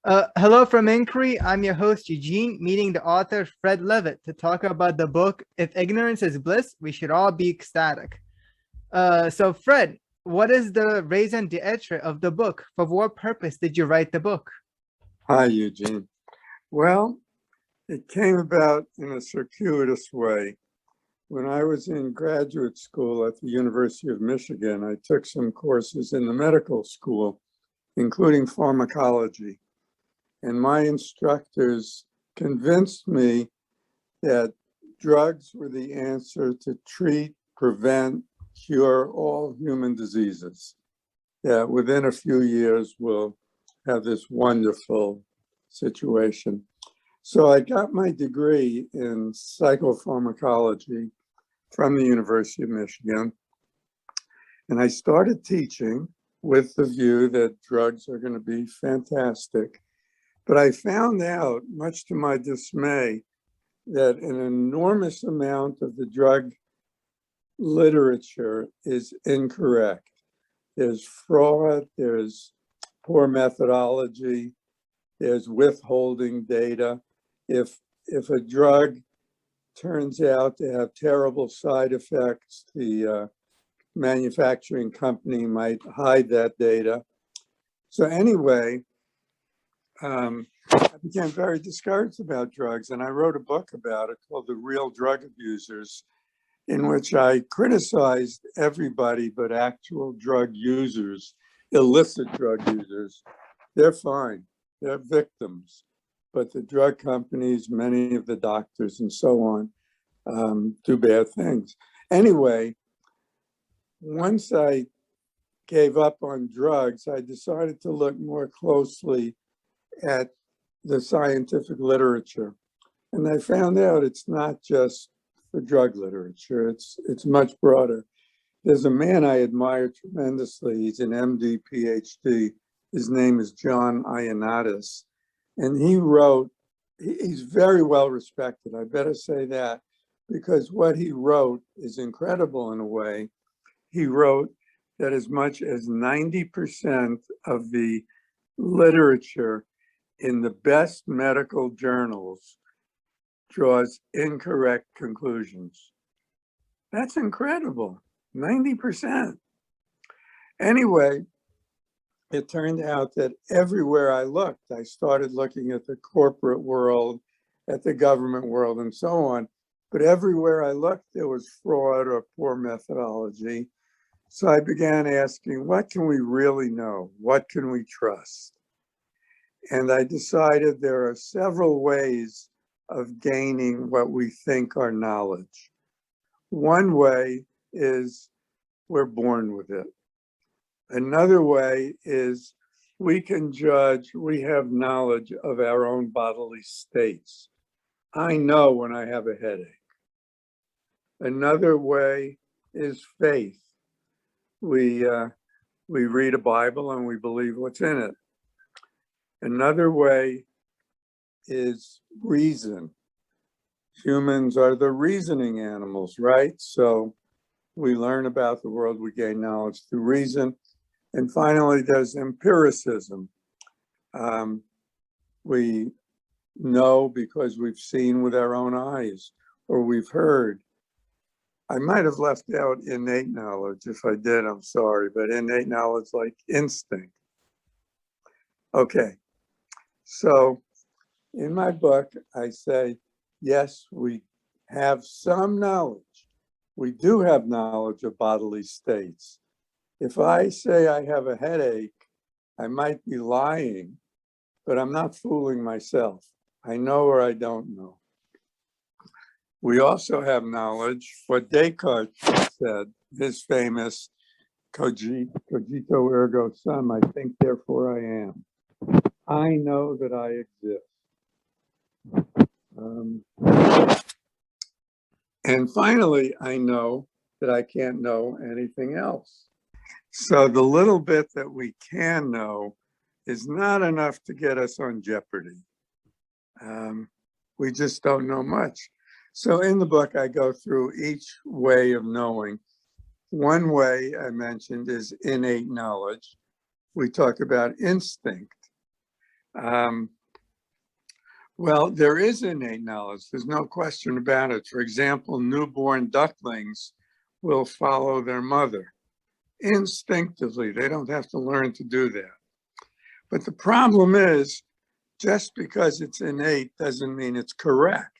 Hello from Inquiry. I'm your host, Eugene, meeting the author Fred Leavitt to talk about the book, If Ignorance is Bliss, We Should All Be Ecstatic. So, Fred, what is the raison d'etre of the book? For what purpose did you write the book? Hi, Eugene. Well, it came about in a circuitous way. When I was in graduate school at the University of Michigan, I took some courses in the medical school, including pharmacology. And my instructors convinced me that drugs were the answer to treat, prevent, cure all human diseases. That within a few years we'll have this wonderful situation. So I got my degree in psychopharmacology from the University of Michigan. And I started teaching with the view that drugs are going to be fantastic. But I found out, much to my dismay, that an enormous amount of the drug literature is incorrect. There's fraud, there's poor methodology, there's withholding data. If a drug turns out to have terrible side effects, the manufacturing company might hide that data. So anyway, I became very discouraged about drugs, and I wrote a book about it called The Real Drug Abusers, in which I criticized everybody but actual drug users, illicit drug users. They're fine, they're victims. But the drug companies, many of the doctors and so on, do bad things. Anyway, once I gave up on drugs, I decided to look more closely at the scientific literature. And I found out it's not just for drug literature, it's much broader. There's a man I admire tremendously. He's an MD, PhD. His name is John Ioannidis. And he wrote, he's very well respected, I better say that, because what he wrote is incredible in a way. He wrote that as much as 90% of the literature in the best medical journals draws incorrect conclusions. That's incredible, 90%. Anyway, it turned out that everywhere I looked, I started looking at the corporate world, at the government world, and so on. But everywhere I looked, there was fraud or poor methodology. So I began asking, what can we really know? What can we trust? And I decided there are several ways of gaining what we think are knowledge. One way is we're born with it. Another way is we can judge, we have knowledge of our own bodily states. I know when I have a headache. Another way is faith. We read a Bible and we believe what's in it. Another way is reason. Humans are the reasoning animals, right? So we learn about the world, we gain knowledge through reason. And finally, there's empiricism. We know because we've seen with our own eyes or we've heard. I might have left out innate knowledge. If I did, I'm sorry, but innate knowledge like instinct. Okay, so in my book, I say, yes, we have some knowledge. We do have knowledge of bodily states. If I say I have a headache, I might be lying, but I'm not fooling myself. I know or I don't know. We also have knowledge, what Descartes said, his famous cogito ergo sum, I think, therefore I am. I know that I exist. And finally, I know that I can't know anything else. So the little bit that we can know is not enough to get us on jeopardy. We just don't know much. So in the book, I go through each way of knowing. One way I mentioned is innate knowledge. We talk about instinct. Well, there is innate knowledge. There's no question about it. For example, newborn ducklings will follow their mother instinctively. They don't have to learn to do that. But the problem is, just because it's innate doesn't mean it's correct.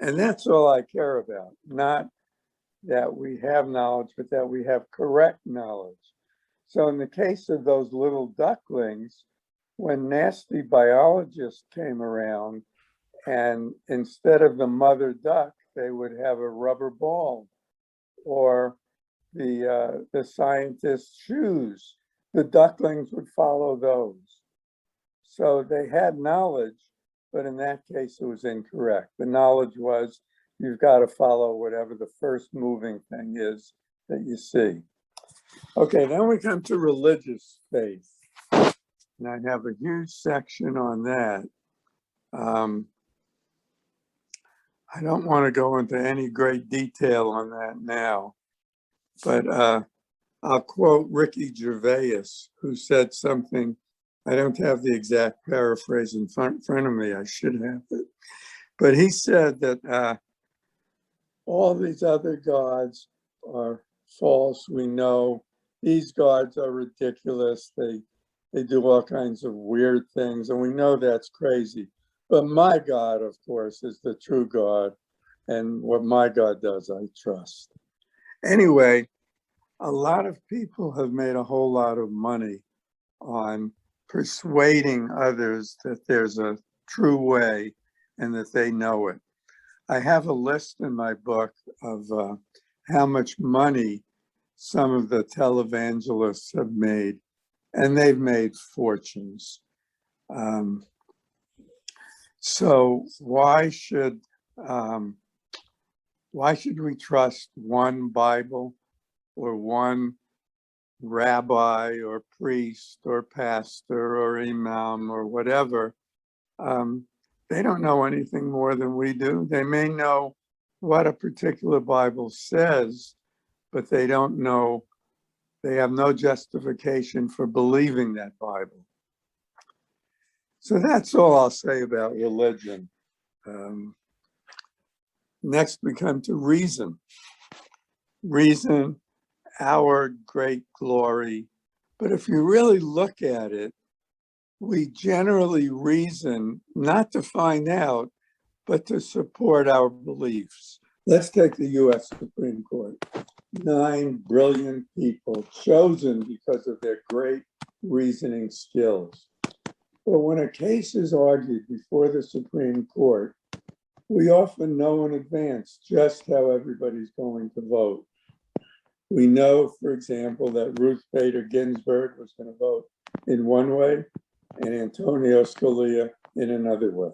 And that's all I care about. Not that we have knowledge, but that we have correct knowledge. So in the case of those little ducklings, when nasty biologists came around, and instead of the mother duck, they would have a rubber ball, or the scientist's shoes, the ducklings would follow those. So they had knowledge, but in that case, it was incorrect. The knowledge was you've got to follow whatever the first moving thing is that you see. Okay, then we come to religious faith. And I have a huge section on that. I don't want to go into any great detail on that now, but I'll quote Ricky Gervais, who said something. I don't have the exact paraphrase in front of me. I should have it. But he said that all these other gods are false. We know these gods are ridiculous. They do all kinds of weird things, and we know that's crazy. But my God, of course, is the true God, and what my God does, I trust. Anyway, a lot of people have made a whole lot of money on persuading others that there's a true way and that they know it. I have a list in my book of how much money some of the televangelists have made, and they've made fortunes. So why should we trust one Bible or one rabbi or priest or pastor or imam or whatever? They don't know anything more than we do. They may know what a particular Bible says, but they don't know, they have no justification for believing that Bible. So that's all I'll say about religion. Next, we come to reason. Reason, our great glory. But if you really look at it, we generally reason not to find out, but to support our beliefs. Let's take the US Supreme Court. 9 brilliant people chosen because of their great reasoning skills. But when a case is argued before the Supreme Court, we often know in advance just how everybody's going to vote. We know, for example, that Ruth Bader Ginsburg was going to vote in one way and Antonio Scalia in another way.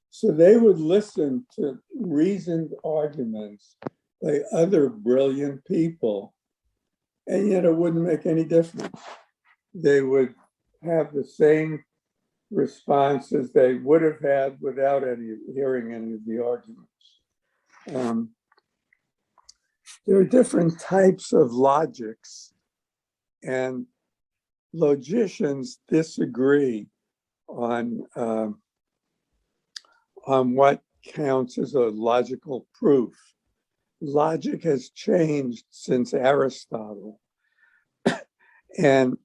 So they would listen to reasoned arguments by other brilliant people, and yet it wouldn't make any difference. They would have the same responses they would have had without hearing any of the arguments. There are different types of logics, and logicians disagree on what counts as a logical proof. Logic has changed since Aristotle, and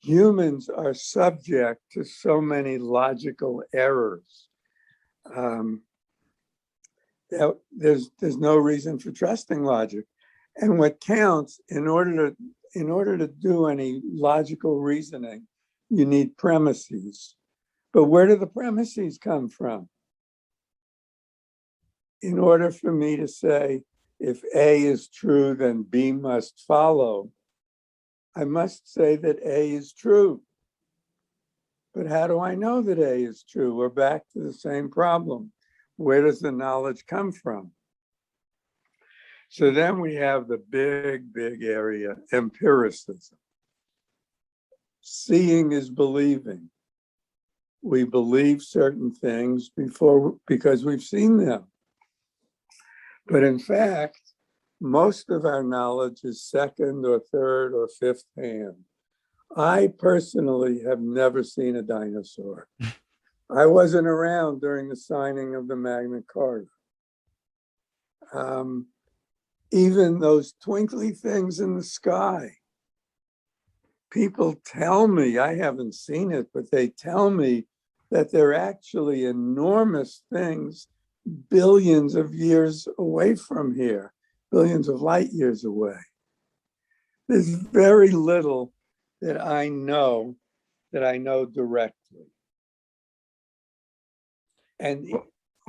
humans are subject to so many logical errors. There's no reason for trusting logic. And what counts, in order to do any logical reasoning, you need premises. But where do the premises come from? In order for me to say, if A is true, then B must follow, I must say that A is true. But how do I know that A is true? We're back to the same problem. Where does the knowledge come from? So then we have the big area, empiricism. Seeing is believing. We believe certain things because we've seen them. But in fact, most of our knowledge is second or third or fifth hand. I personally have never seen a dinosaur. I wasn't around during the signing of the Magna Carta. Even those twinkly things in the sky. People tell me, I haven't seen it, but they tell me that they're actually enormous things billions of years away from here, billions of light years away. There's very little that I know directly. And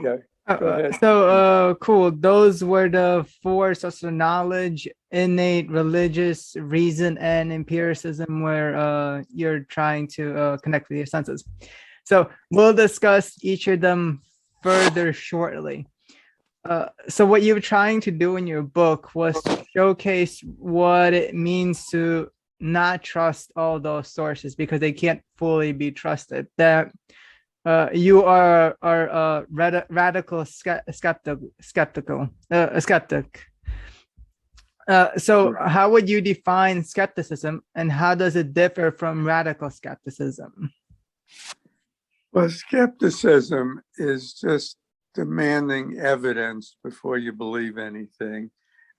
yeah, go ahead. Cool. Those were the four sources of knowledge: innate, religious, reason, and empiricism, where you're trying to connect with your senses. So we'll discuss each of them further shortly. So what you were trying to do in your book was to showcase what it means to not trust all those sources because they can't fully be trusted. That you are a radical skeptic. So how would you define skepticism, and how does it differ from radical skepticism? Well, skepticism is just demanding evidence before you believe anything.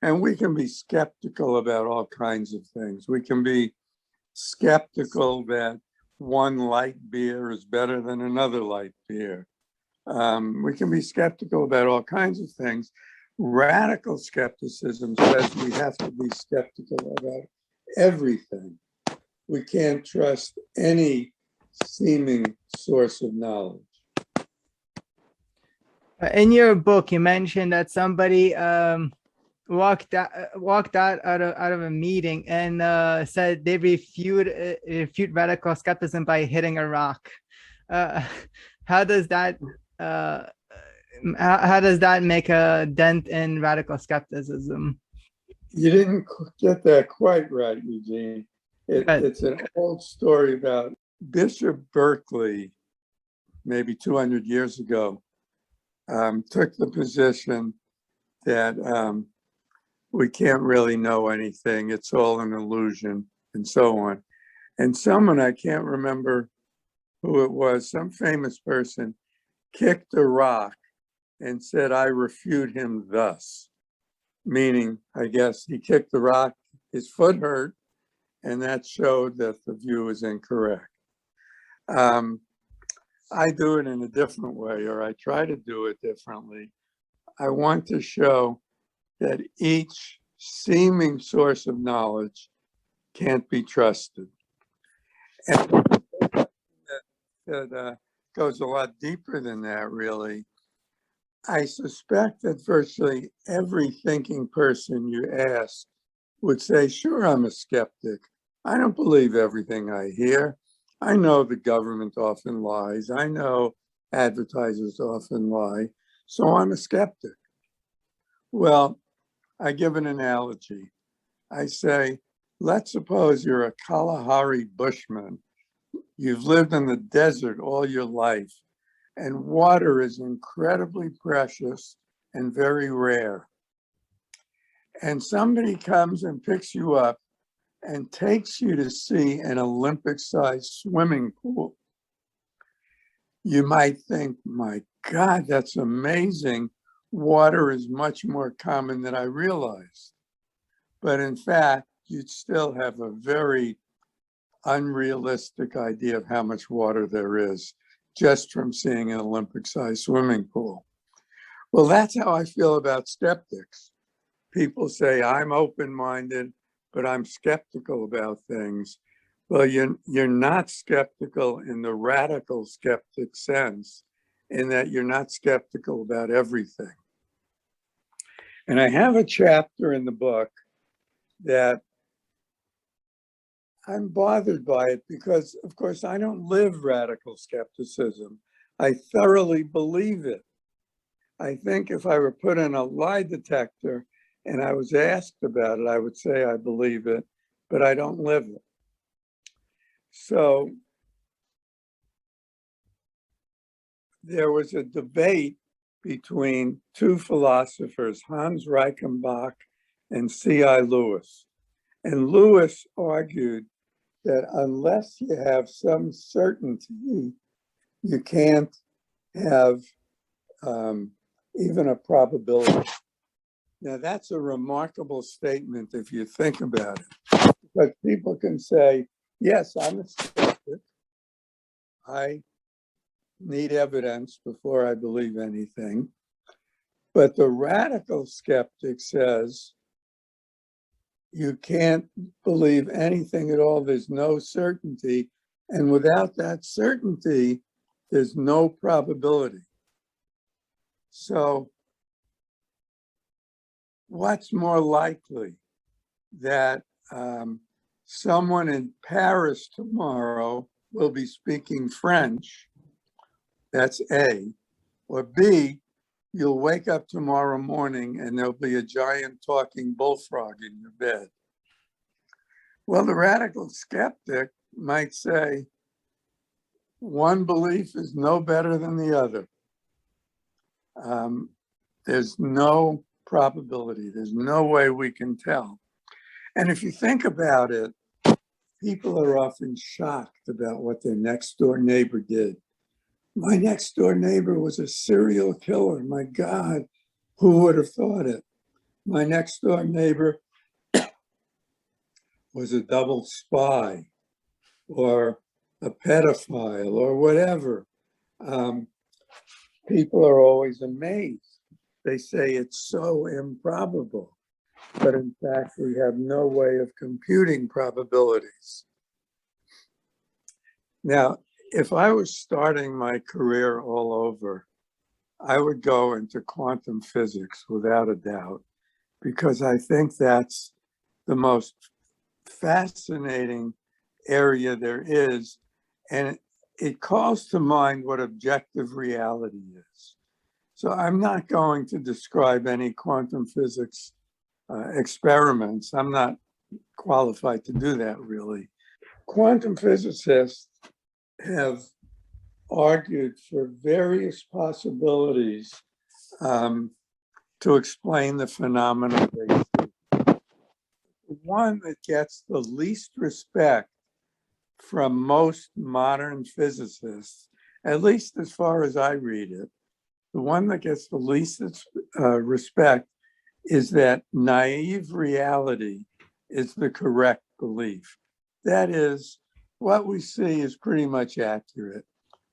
And we can be skeptical about all kinds of things. We can be skeptical that one light beer is better than another light beer. We can be skeptical about all kinds of things. Radical skepticism says we have to be skeptical about everything. We can't trust any seeming source of knowledge. In your book, you mentioned that somebody walked out of a meeting and said they refute radical skepticism by hitting a rock. How does that make a dent in radical skepticism? You didn't get that quite right, Eugene. It's an old story about Bishop Berkeley, maybe 200 years ago, took the position that we can't really know anything. It's all an illusion and so on. And someone, I can't remember who it was, some famous person kicked a rock and said, "I refute him thus." Meaning, I guess he kicked the rock, his foot hurt, and that showed that the view is incorrect. I do it in a different way, or I try to do it differently. I want to show that each seeming source of knowledge can't be trusted. And that goes a lot deeper than that, really. I suspect that virtually every thinking person you ask would say, sure, I'm a skeptic. I don't believe everything I hear. I know the government often lies. I know advertisers often lie. So I'm a skeptic. Well, I give an analogy. I say, let's suppose you're a Kalahari bushman. You've lived in the desert all your life, and water is incredibly precious and very rare. And somebody comes and picks you up and takes you to see an Olympic-sized swimming pool. You might think, my God, that's amazing. Water is much more common than I realized. But in fact, you'd still have a very unrealistic idea of how much water there is just from seeing an Olympic-sized swimming pool. Well, that's how I feel about skeptics. People say, I'm open-minded, but I'm skeptical about things. Well, you're not skeptical in the radical skeptic sense, in that you're not skeptical about everything. And I have a chapter in the book that I'm bothered by it because, of course, I don't live radical skepticism. I thoroughly believe it. I think if I were put in a lie detector and I was asked about it, I would say I believe it, but I don't live it. So there was a debate between two philosophers, Hans Reichenbach and C.I. Lewis. And Lewis argued that unless you have some certainty, you can't have even a probability. Now, that's a remarkable statement if you think about it. But people can say, yes, I'm a skeptic. I need evidence before I believe anything. But the radical skeptic says, you can't believe anything at all. There's no certainty. And without that certainty, there's no probability. So what's more likely, that someone in Paris tomorrow will be speaking French? That's A. Or B, you'll wake up tomorrow morning and there'll be a giant talking bullfrog in your bed. Well, the radical skeptic might say, one belief is no better than the other. There's no probability. There's no way we can tell. And if you think about it, people are often shocked about what their next door neighbor did. My next door neighbor was a serial killer. My God, who would have thought it? My next door neighbor was a double spy or a pedophile or whatever. People are always amazed. They say it's so improbable, but in fact, we have no way of computing probabilities. Now, if I was starting my career all over, I would go into quantum physics without a doubt, because I think that's the most fascinating area there is. And it calls to mind what objective reality is. So I'm not going to describe any quantum physics experiments. I'm not qualified to do that, really. Quantum physicists have argued for various possibilities to explain the phenomena they see. One that gets the least respect from most modern physicists, at least as far as I read it, the one that gets the least respect is that naive reality is the correct belief. That is, what we see is pretty much accurate.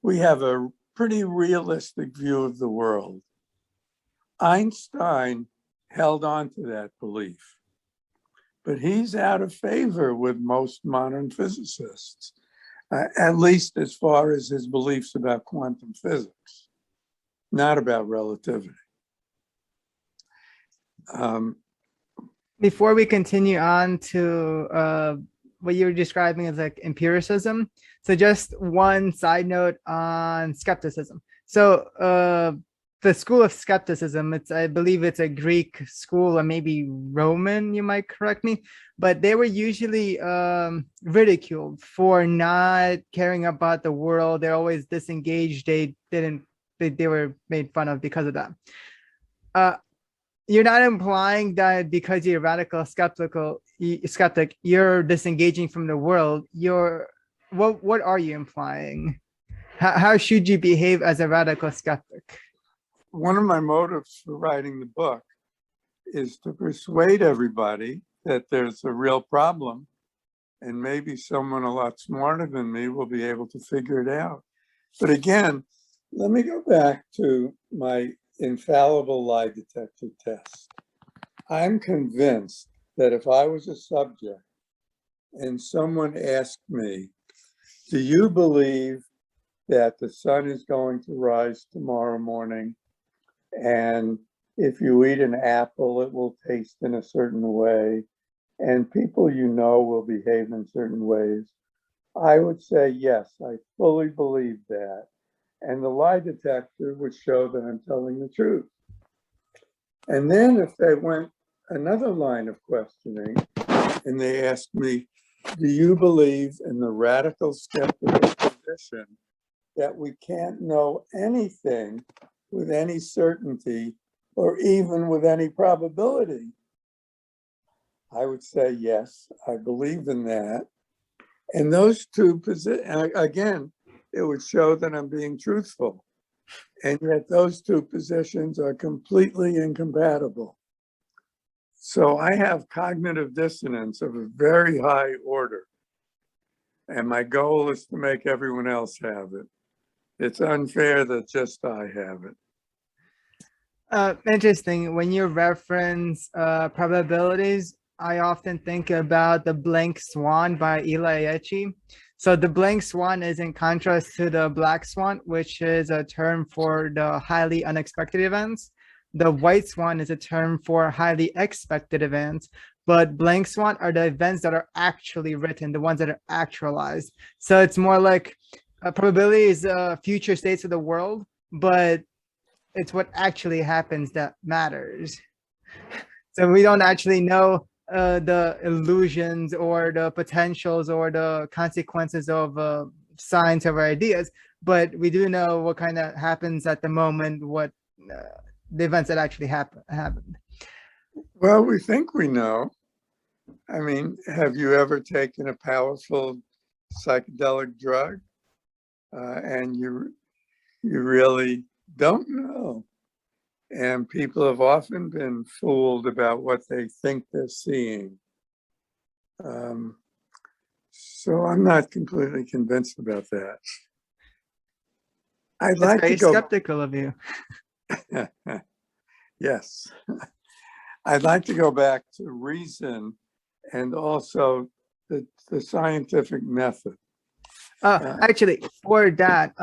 We have a pretty realistic view of the world. Einstein held on to that belief, but he's out of favor with most modern physicists, at least as far as his beliefs about quantum physics, not about relativity. Before we continue on to what you're describing as like empiricism, so just one side note on skepticism. So the school of skepticism, I believe it's a Greek school or maybe Roman, you might correct me, but they were usually ridiculed for not caring about the world. They're always disengaged. They were made fun of because of that. You're not implying that because you're a radical skeptic, you're disengaging from the world. What are you implying? How should you behave as a radical skeptic? One of my motives for writing the book is to persuade everybody that there's a real problem, and maybe someone a lot smarter than me will be able to figure it out. But again, let me go back to my infallible lie detector test. I'm convinced that if I was a subject and someone asked me, do you believe that the sun is going to rise tomorrow morning, and if you eat an apple, it will taste in a certain way, and people you know will behave in certain ways, I would say, yes, I fully believe that. And the lie detector would show that I'm telling the truth. And then if they went another line of questioning and they asked me, do you believe in the radical skeptical position that we can't know anything with any certainty or even with any probability? I would say, yes, I believe in that. And those two again, it would show that I'm being truthful. And yet those two positions are completely incompatible. So I have cognitive dissonance of a very high order. And my goal is to make everyone else have it. It's unfair that just I have it. Interesting. When you reference probabilities, I often think about The Blank Swan by Eli Etche. So the blank swan is in contrast to the black swan, which is a term for the highly unexpected events. The white swan is a term for highly expected events, but blank swan are the events that are actually written, the ones that are actualized. So it's more like probability is future states of the world, but it's what actually happens that matters. So we don't actually know the illusions or the potentials or the consequences of science of our ideas, but we do know what kind of happens at the moment, what the events that actually happened. Well, we think we know. I mean, have you ever taken a powerful psychedelic drug and you really don't know? And people have often been fooled about what they think they're seeing. So I'm not completely convinced about that. I'd like to go skeptical of you. Yes. I'd like to go back to reason and also the scientific method. Actually, for that,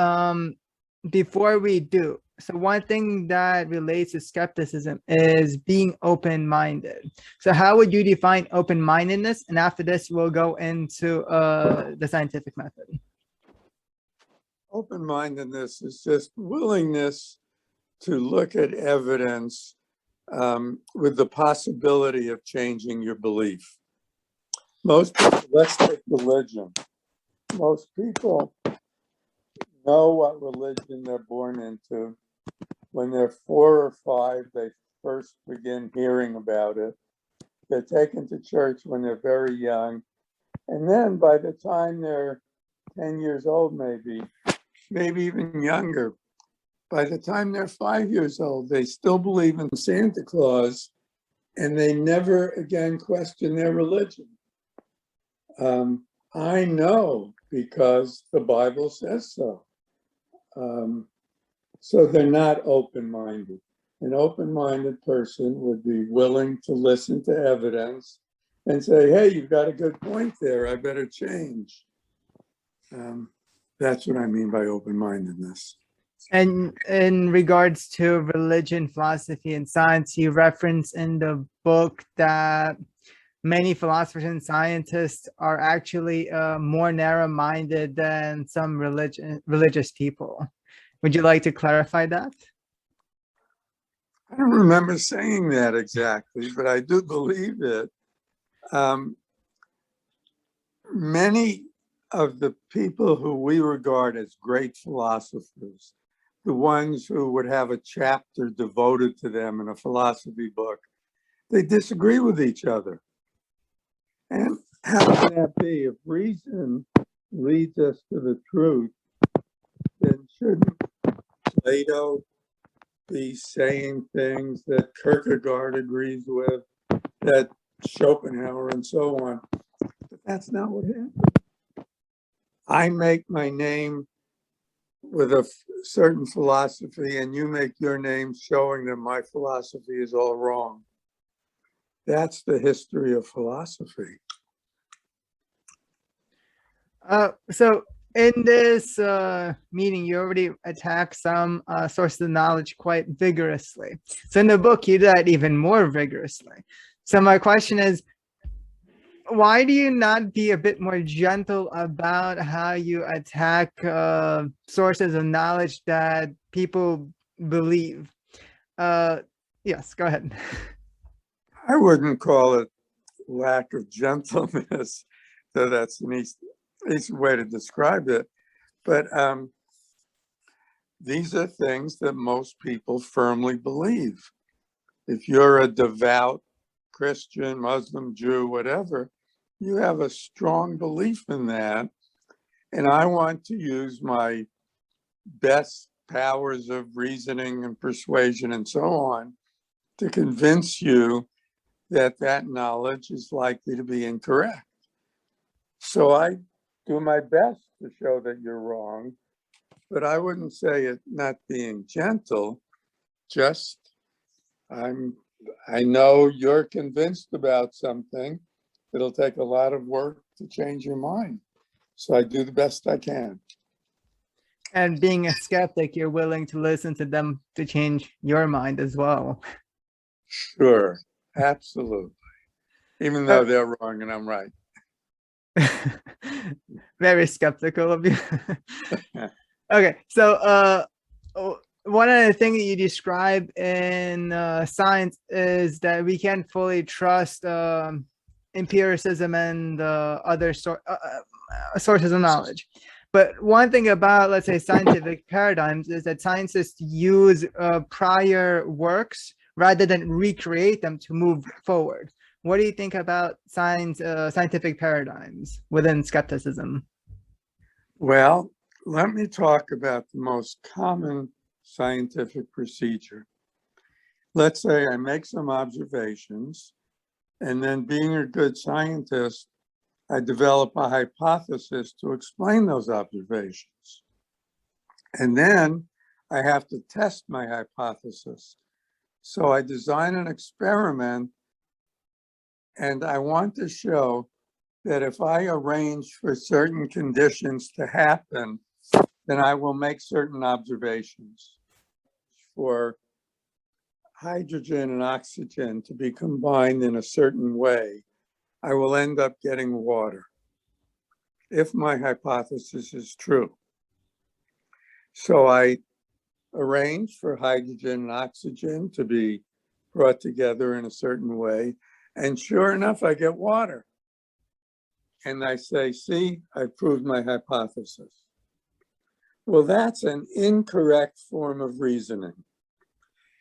before we do, so one thing that relates to skepticism is being open-minded. So how would you define open-mindedness? And after this, we'll go into the scientific method. Open-mindedness is just willingness to look at evidence with the possibility of changing your belief. Most people, let's take religion. Most people know what religion they're born into. When they're 4 or 5, they first begin hearing about it. They're taken to church when they're very young. And then by the time they're 10 years old, maybe even younger, by the time they're 5 years old, they still believe in Santa Claus and they never again question their religion. I know because the Bible says so. So they're not open-minded. An open-minded person would be willing to listen to evidence and say, hey, you've got a good point there, I better change. That's what I mean by open-mindedness. And in regards to religion, philosophy, and science, you reference in the book that many philosophers and scientists are actually more narrow-minded than some religious people. Would you like to clarify that? I don't remember saying that exactly, but I do believe it. Many of the people who we regard as great philosophers, the ones who would have a chapter devoted to them in a philosophy book, they disagree with each other. And how can that be? If reason leads us to the truth, then shouldn't Plato be saying things that Kierkegaard agrees with, that Schopenhauer and so on? But that's not what happened. I make my name with a certain philosophy and you make your name showing that my philosophy is all wrong. That's the history of philosophy. So in this meeting, you already attacked some sources of knowledge quite vigorously. So in the book, you do that even more vigorously. So my question is, why do you not be a bit more gentle about how you attack sources of knowledge that people believe? Yes, go ahead. I wouldn't call it lack of gentleness, though that's an easy way to describe it. But these are things that most people firmly believe. If you're a devout Christian, Muslim, Jew, whatever, you have a strong belief in that, and I want to use my best powers of reasoning and persuasion and so on to convince you that that knowledge is likely to be incorrect. So I do my best to show that you're wrong, but I wouldn't say it not being gentle, just I know you're convinced about something. It'll take a lot of work to change your mind. So I do the best I can. And being a skeptic, you're willing to listen to them to change your mind as well. Sure, absolutely. Even though they're wrong and I'm right. Very skeptical of you. Okay, so one of the things that you describe in science is that we can't fully trust empiricism and other sources of knowledge. But one thing about, let's say, scientific paradigms is that scientists use prior works rather than recreate them to move forward. What do you think about scientific paradigms within skepticism? Well, let me talk about the most common scientific procedure. Let's say I make some observations, and then being a good scientist, I develop a hypothesis to explain those observations. And then I have to test my hypothesis. So I design an experiment, and I want to show that if I arrange for certain conditions to happen, then I will make certain observations. For hydrogen and oxygen to be combined in a certain way, I will end up getting water, if my hypothesis is true. So I arrange for hydrogen and oxygen to be brought together in a certain way, and sure enough, I get water. And I say, see, I proved my hypothesis. Well, that's an incorrect form of reasoning.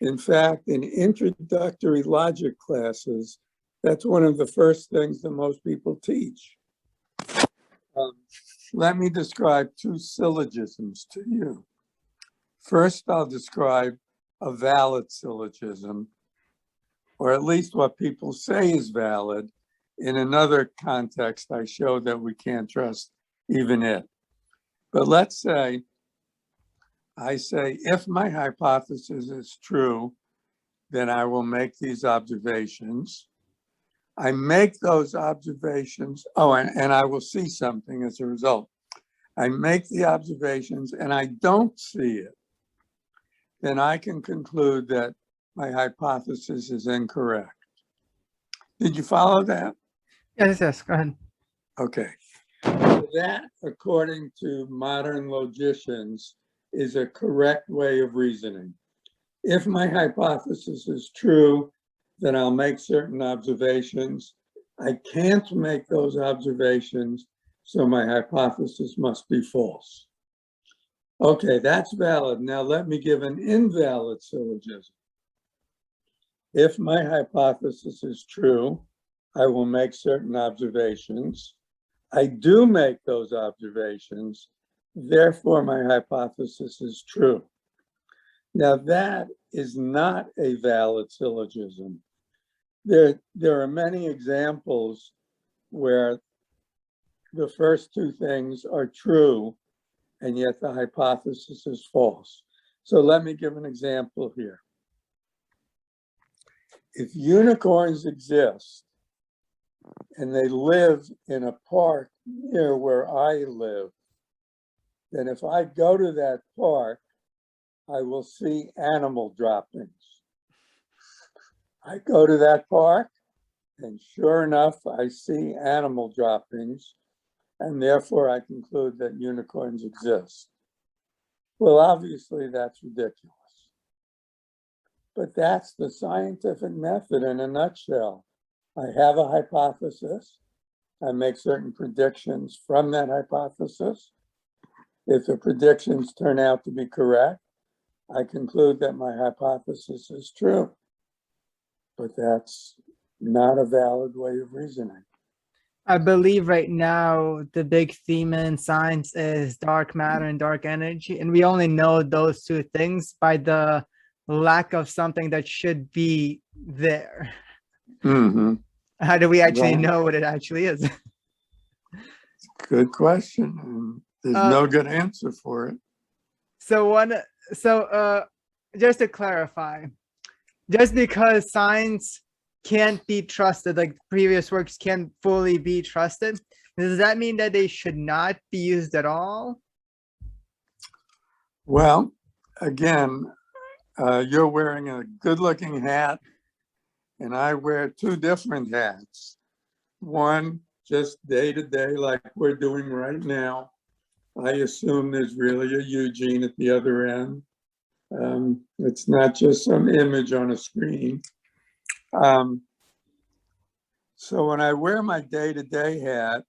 In fact, in introductory logic classes, that's one of the first things that most people teach. Let me describe two syllogisms to you. First, I'll describe a valid syllogism, or at least what people say is valid. In another context, I show that we can't trust even it. But let's say, I say, if my hypothesis is true, then I will make these observations. I make those observations, and I will see something as a result. I make the observations and I don't see it. Then I can conclude that my hypothesis is incorrect. Did you follow that? Yes, go ahead. Okay. So that, according to modern logicians, is a correct way of reasoning. If my hypothesis is true, then I'll make certain observations. I can't make those observations, so my hypothesis must be false. Okay, that's valid. Now let me give an invalid syllogism. If my hypothesis is true, I will make certain observations. I do make those observations, therefore my hypothesis is true. Now that is not a valid syllogism. There are many examples where the first two things are true, and yet the hypothesis is false. So let me give an example here. If unicorns exist and they live in a park near where I live, then if I go to that park, I will see animal droppings. I go to that park, and sure enough, I see animal droppings, and therefore I conclude that unicorns exist. Well, obviously that's ridiculous. But that's the scientific method in a nutshell. I have a hypothesis. I make certain predictions from that hypothesis. If the predictions turn out to be correct, I conclude that my hypothesis is true. But that's not a valid way of reasoning. I believe right now the big theme in science is dark matter and dark energy, and we only know those two things by the lack of something that should be there. Mm-hmm. How do we actually Well, know what it actually is? good question. And there's Uh, no good answer for it. so one, just to clarify, just because science can't be trusted, like previous works can't fully be trusted, does that mean that they should not be used at all? Well, again, you're wearing a good-looking hat, and I wear two different hats. One, just day to day, like we're doing right now. I assume there's really a Eugene at the other end. It's not just some image on a screen. So when I wear my day-to-day hat,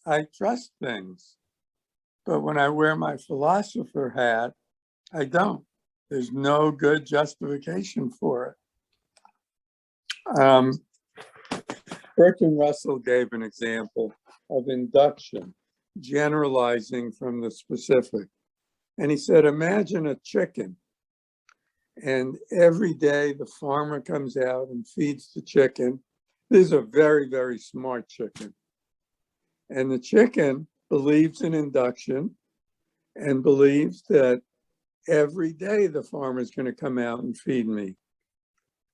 I trust things. But when I wear my philosopher hat, I don't. There's no good justification for it. Bertrand Russell gave an example of induction, generalizing from the specific. And he said, imagine a chicken. And every day the farmer comes out and feeds the chicken. This is a very, very smart chicken. And the chicken believes in induction and believes that every day the farmer is going to come out and feed me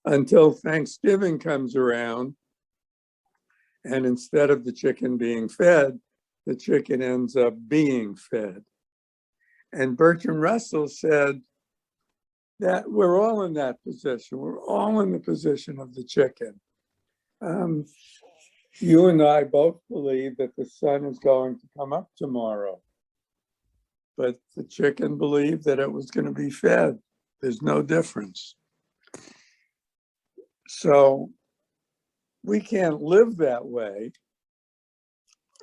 until Thanksgiving comes around. And instead of the chicken being fed, the chicken ends up being fed. And Bertrand Russell said that we're all in that position. We're all in the position of the chicken. You and I both believe that the sun is going to come up tomorrow. But the chicken believed that it was going to be fed. There's no difference. So we can't live that way.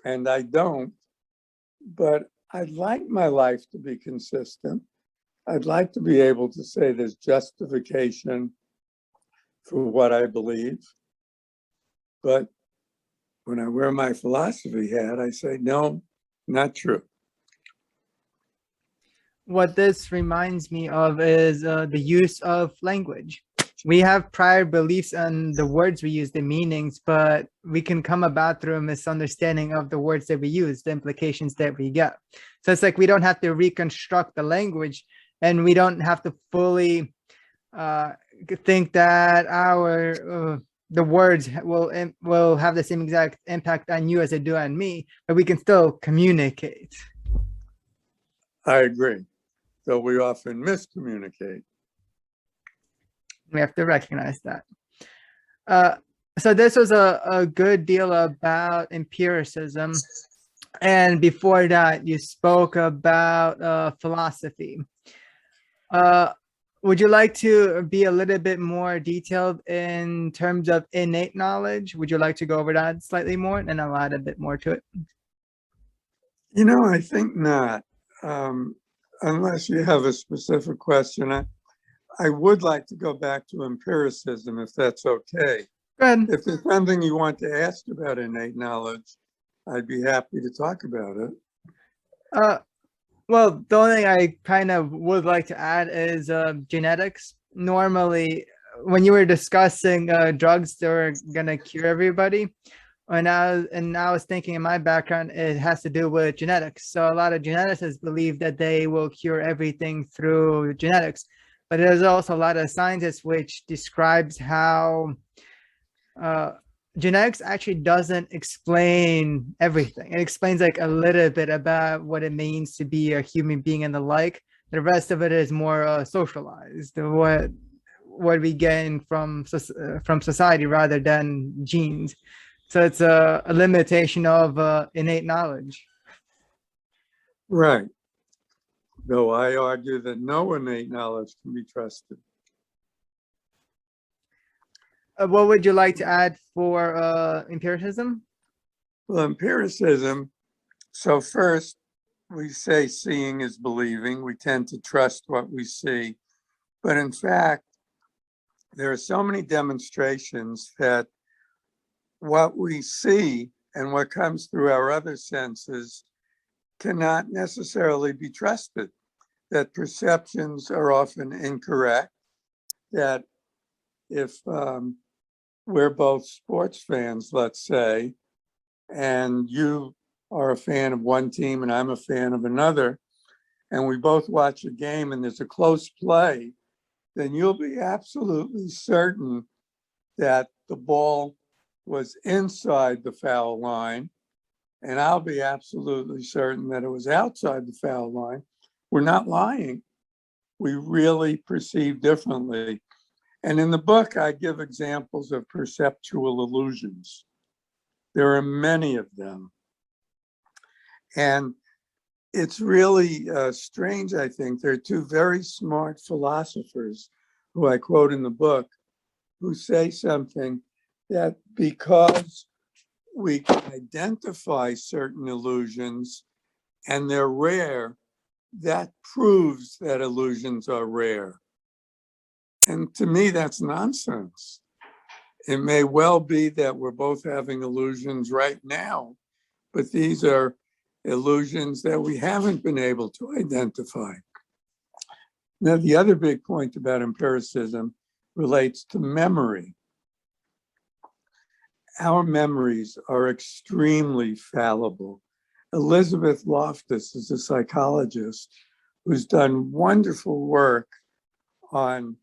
And I don't. But I'd like my life to be consistent. I'd like to be able to say there's justification for what I believe. But when I wear my philosophy hat, I say, no, not true. What this reminds me of is the use of language. We have prior beliefs on the words we use, the meanings, but we can come about through a misunderstanding of the words that we use, the implications that we get. So it's like we don't have to reconstruct the language, and we don't have to fully think that the words will have the same exact impact on you as they do on me, but we can still communicate. I agree. So we often miscommunicate. We have to recognize that. So this was a good deal about empiricism. And before that, you spoke about philosophy. Would you like to be a little bit more detailed in terms of innate knowledge? Would you like to go over that slightly more, and I'll add a bit more to it? You know, I think not. Unless you have a specific question, I would like to go back to empiricism, if that's okay. Good. If there's something you want to ask about innate knowledge, I'd be happy to talk about it. Well, the only thing I kind of would like to add is genetics. Normally, when you were discussing drugs that were gonna cure everybody, and I was thinking in my background, it has to do with genetics. So a lot of geneticists believe that they will cure everything through genetics, but there's also a lot of scientists which describes how genetics actually doesn't explain everything. It explains like a little bit about what it means to be a human being and the like. The rest of it is more socialized, what we gain from society rather than genes. So it's a limitation of innate knowledge. Right. Though I argue that no innate knowledge can be trusted. What would you like to add for empiricism? Well, empiricism, so first, we say seeing is believing. We tend to trust what we see. But in fact, there are so many demonstrations that what we see and what comes through our other senses cannot necessarily be trusted, that perceptions are often incorrect, that if we're both sports fans, let's say, and you are a fan of one team and I'm a fan of another, and we both watch a game and there's a close play, then you'll be absolutely certain that the ball was inside the foul line, and I'll be absolutely certain that it was outside the foul line. We're not lying. We really perceive differently. And in the book, I give examples of perceptual illusions. There are many of them. And it's really strange, I think. There are two very smart philosophers who I quote in the book who say something that because we can identify certain illusions and they're rare, that proves that illusions are rare. And to me, that's nonsense. It may well be that we're both having illusions right now, but these are illusions that we haven't been able to identify. Now, the other big point about empiricism relates to memory. Our memories are extremely fallible. Elizabeth Loftus is a psychologist who's done wonderful work on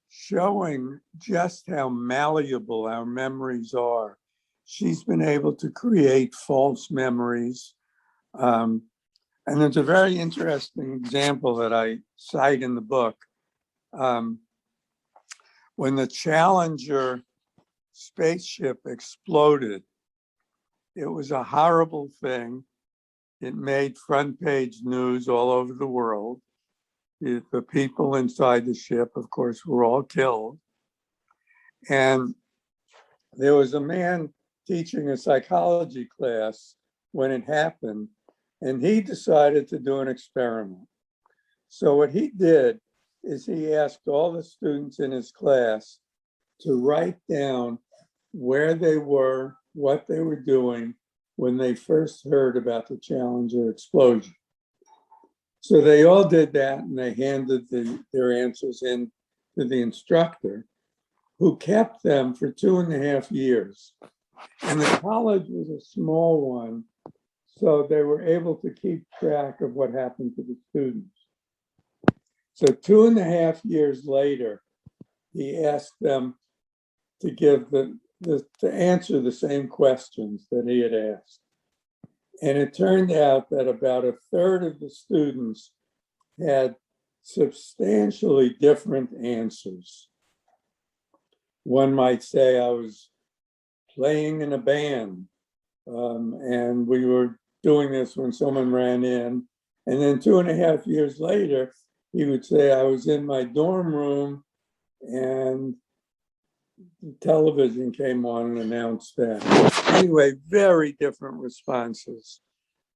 showing just how malleable our memories are. She's been able to create false memories. And there's a very interesting example that I cite in the book. When the Challenger spaceship exploded, it was a horrible thing. It made front page news all over the world. The people inside the ship, of course, were all killed. And there was a man teaching a psychology class when it happened, and he decided to do an experiment. So what he did is he asked all the students in his class to write down where they were, what they were doing when they first heard about the Challenger explosion. So they all did that, and they handed their answers in to the instructor, who kept them for 2.5 years. And the college was a small one, so they were able to keep track of what happened to the students. So 2.5 years later, he asked them to give to answer the same questions that he had asked. And it turned out that about 1/3 of the students had substantially different answers. One might say, I was playing in a band, and we were doing this when someone ran in. And then 2.5 years later, he would say, I was in my dorm room and the television came on and announced that. Anyway, very different responses.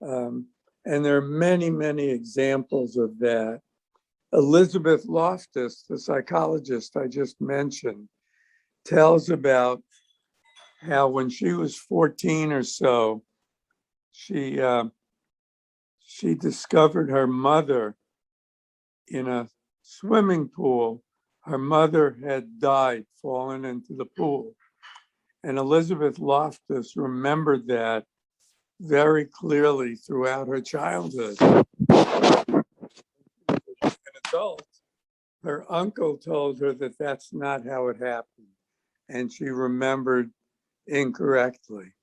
And there are many, many examples of that. Elizabeth Loftus, the psychologist I just mentioned, tells about how when she was 14 or so, she discovered her mother in a swimming pool. Her mother had died, fallen into the pool. And Elizabeth Loftus remembered that very clearly throughout her childhood. As an adult, her uncle told her that that's not how it happened, and she remembered incorrectly.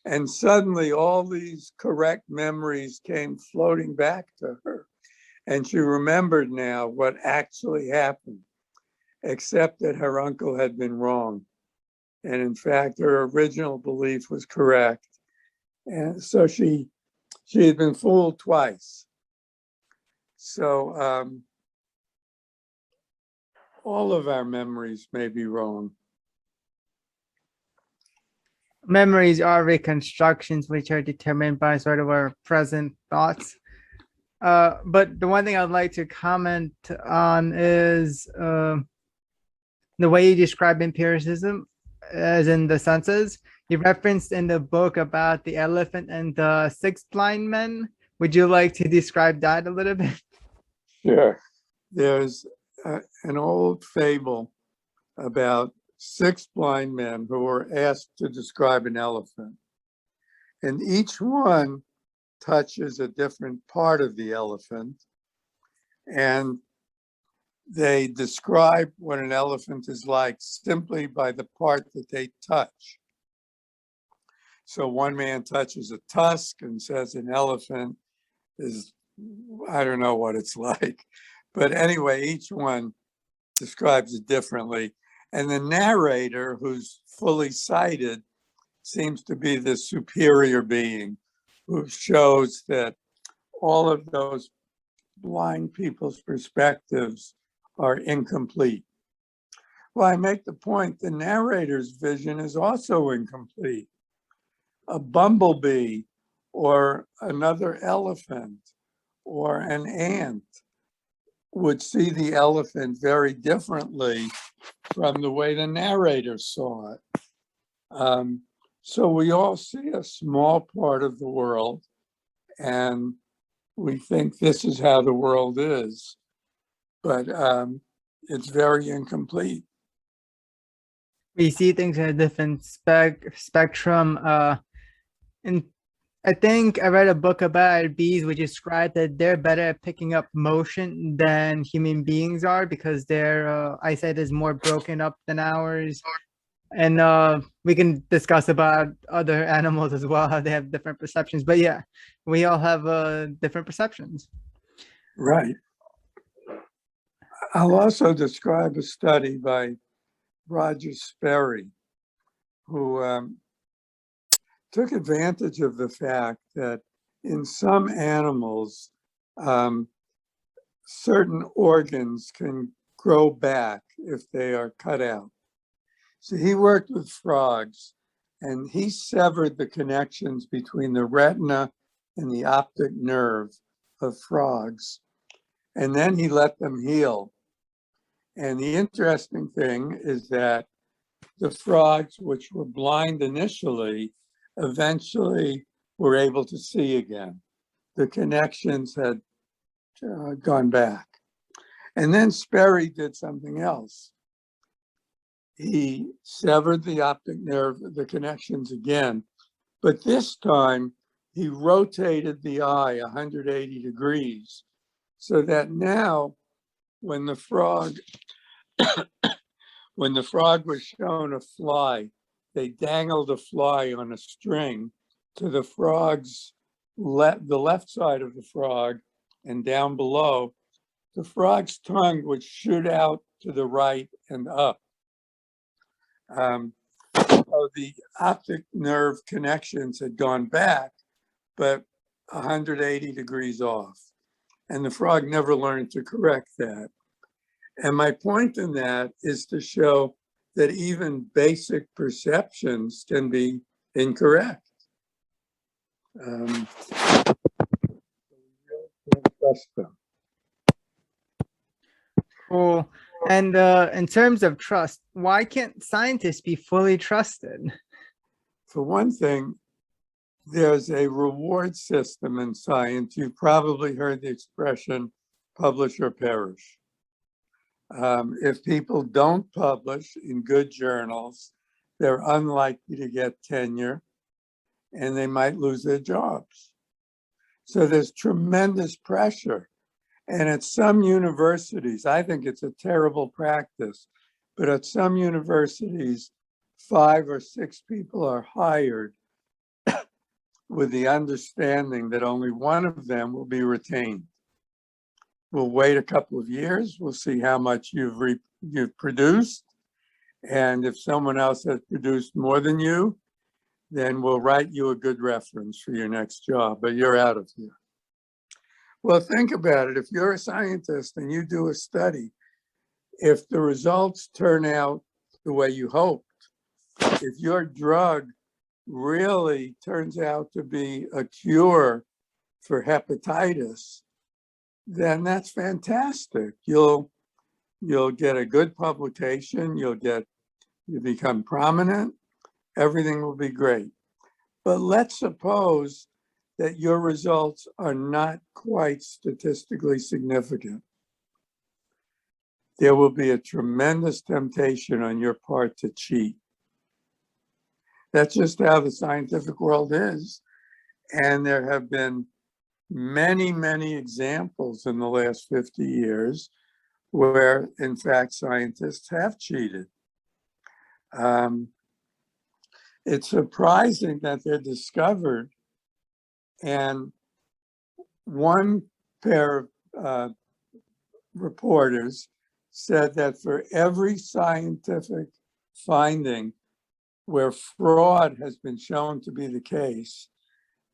And suddenly all these correct memories came floating back to her. And she remembered now what actually happened, except that her uncle had been wrong. And in fact, her original belief was correct. And so she had been fooled twice. So all of our memories may be wrong. Memories are reconstructions which are determined by sort of our present thoughts. But the one thing I'd like to comment on is the way you describe empiricism, as in the senses. you referenced in the book about the elephant and the six blind men. Would you like to describe that a little bit? Sure. There's an old fable about six blind men who were asked to describe an elephant. And each one touches a different part of the elephant. And they describe what an elephant is like simply by the part that they touch. So one man touches a tusk and says an elephant is, I don't know what it's like. But anyway, each one describes it differently. And the narrator, who's fully sighted, seems to be the superior being who shows that all of those blind people's perspectives are incomplete. Well, I make the point the narrator's vision is also incomplete. A bumblebee or another elephant or an ant would see the elephant very differently from the way the narrator saw it. So we all see a small part of the world and we think this is how the world is, but it's very incomplete. We see things in a different spectrum. And I think I read a book about bees which described that they're better at picking up motion than human beings are because their eyesight is more broken up than ours. And we can discuss about other animals as well, how they have different perceptions. But yeah, we all have different perceptions. Right. I'll also describe a study by Roger Sperry, who took advantage of the fact that in some animals, certain organs can grow back if they are cut out. So he worked with frogs and he severed the connections between the retina and the optic nerve of frogs. And then he let them heal. And the interesting thing is that the frogs, which were blind initially, eventually were able to see again. The connections had gone back. And then Sperry did something else. He severed the optic nerve, the connections again, but this time he rotated the eye 180 degrees so that now when the frog was shown a fly, they dangled a fly on a string to the frog's the left side of the frog, and down below, the frog's tongue would shoot out to the right and up. So the optic nerve connections had gone back, but 180 degrees off. And the frog never learned to correct that. And my point in that is to show that even basic perceptions can be incorrect. We really can't trust them. Cool. And in terms of trust, why can't scientists be fully trusted? For one thing, there's a reward system in science. You've probably heard the expression, publish or perish. If people don't publish in good journals, they're unlikely to get tenure and they might lose their jobs. So there's tremendous pressure. And at some universities, I think it's a terrible practice, but at some universities, 5 or 6 people are hired with the understanding that only one of them will be retained. We'll wait a couple of years. We'll see how much you've produced. And if someone else has produced more than you, then we'll write you a good reference for your next job, but you're out of here. Well, think about it. If you're a scientist and you do a study, if the results turn out the way you hoped, if your drug really turns out to be a cure for hepatitis, then that's fantastic. You'll get a good publication, you become prominent, everything will be great. But let's suppose that your results are not quite statistically significant. There will be a tremendous temptation on your part to cheat. That's just how the scientific world is. And there have been many, many examples in the last 50 years where, in fact, scientists have cheated. It's surprising that they're discovered. And one pair of reporters said that for every scientific finding where fraud has been shown to be the case,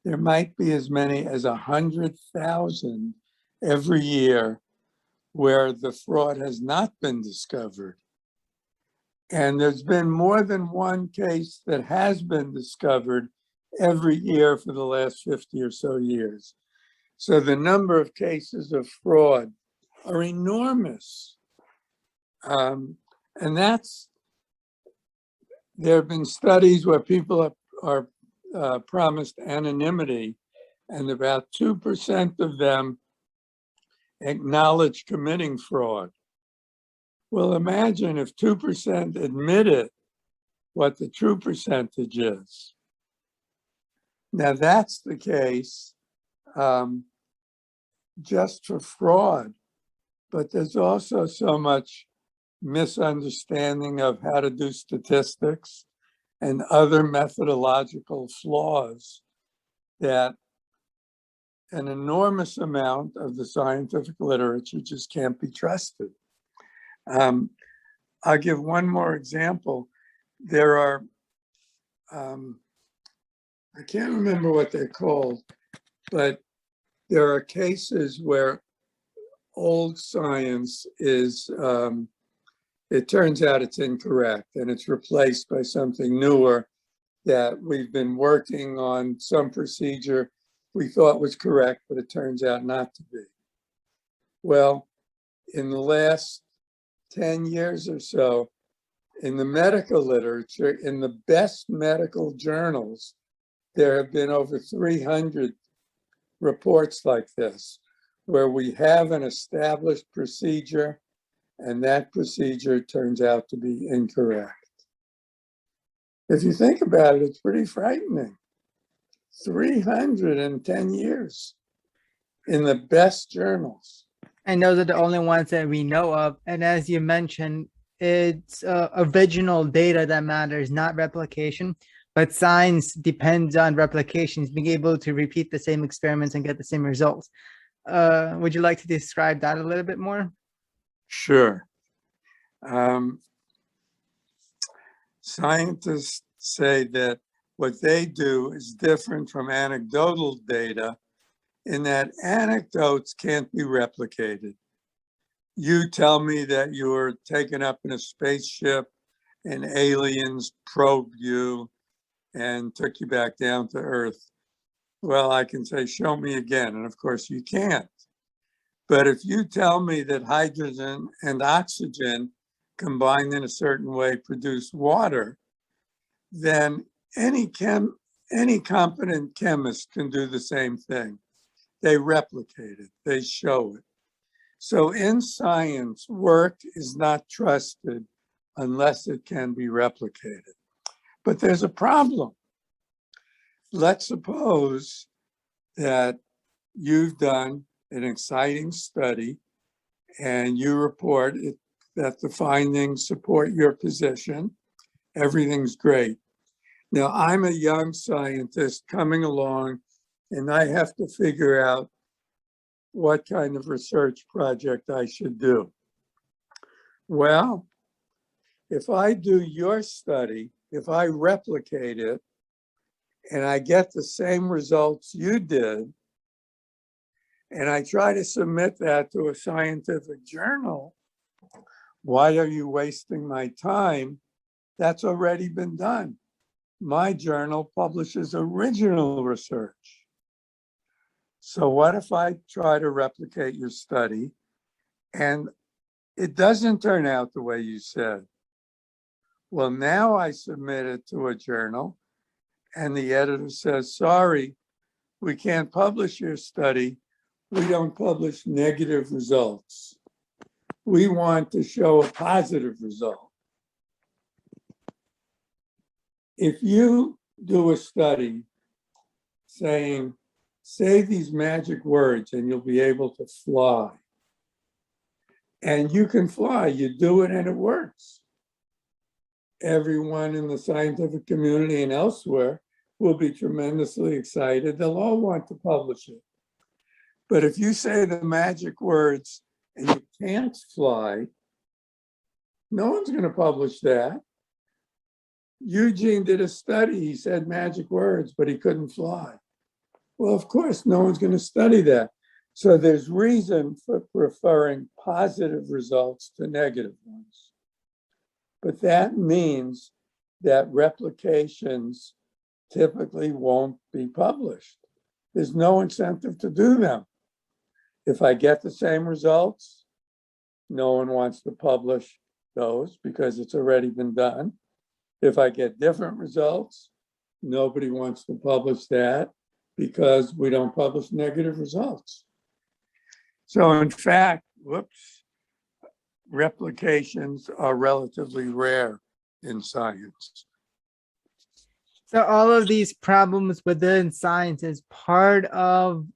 there might be as many as 100,000 every year where the fraud has not been discovered. And there's been more than one case that has been discovered every year for the last 50 or so years. So the number of cases of fraud are enormous. And there have been studies where people are promised anonymity, and about 2% of them acknowledge committing fraud. Well, imagine if 2% admitted what the true percentage is. Now, that's the case just for fraud, but there's also so much misunderstanding of how to do statistics and other methodological flaws that an enormous amount of the scientific literature just can't be trusted. I'll give one more example. There are, I can't remember what they're called, but there are cases where old science is, it turns out it's incorrect and it's replaced by something newer that we've been working on some procedure we thought was correct, but it turns out not to be. Well, in the last 10 years or so, in the medical literature, in the best medical journals, there have been over 300 reports like this, where we have an established procedure and that procedure turns out to be incorrect. If you think about it, it's pretty frightening. 310 years in the best journals. And those are the only ones that we know of. And as you mentioned, it's original data that matters, not replication. But science depends on replications, being able to repeat the same experiments and get the same results. Would you like to describe that a little bit more? Sure. Scientists say that what they do is different from anecdotal data in that anecdotes can't be replicated. You tell me that you were taken up in a spaceship and aliens probed you and took you back down to Earth. Well, I can say, show me again. And of course you can't. But if you tell me that hydrogen and oxygen combined in a certain way produce water, then any competent chemist can do the same thing. They replicate it, they show it. So in science, work is not trusted unless it can be replicated. But there's a problem. Let's suppose that you've done an exciting study and you report that the findings support your position. Everything's great. Now, I'm a young scientist coming along and I have to figure out what kind of research project I should do. Well, if I do your study, if I replicate it and I get the same results you did, and I try to submit that to a scientific journal, why are you wasting my time? That's already been done. My journal publishes original research. So what if I try to replicate your study and it doesn't turn out the way you said? Well, now I submit it to a journal and the editor says, sorry, we can't publish your study. We don't publish negative results. We want to show a positive result. If you do a study saying, say these magic words and you'll be able to fly, and you can fly, you do it and it works, everyone in the scientific community and elsewhere will be tremendously excited. They'll all want to publish it. But if you say the magic words and you can't fly, no one's going to publish that. Eugene did a study. He said magic words, but he couldn't fly. Well, of course, no one's going to study that. So there's reason for preferring positive results to negative ones. But that means that replications typically won't be published. There's no incentive to do them. If I get the same results, no one wants to publish those because it's already been done. If I get different results, nobody wants to publish that because we don't publish negative results. So in fact, replications are relatively rare in science. So all of these problems within science is part of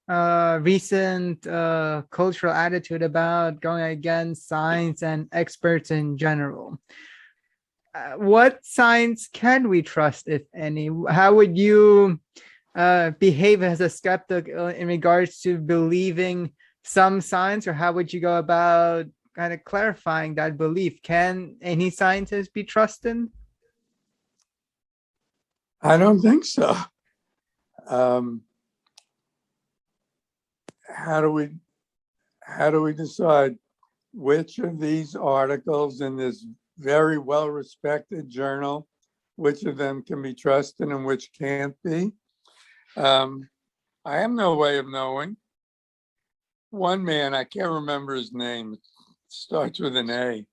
recent cultural attitude about going against science and experts in general. What science can we trust, if any? How would you behave as a skeptic in regards to believing some science, or how would you go about kind of clarifying that belief? Can any scientist be trusted? I don't think so. How do we decide which of these articles in this very well-respected journal, which of them can be trusted and which can't be? I have no way of knowing. One man, I can't remember his name, it starts with an A,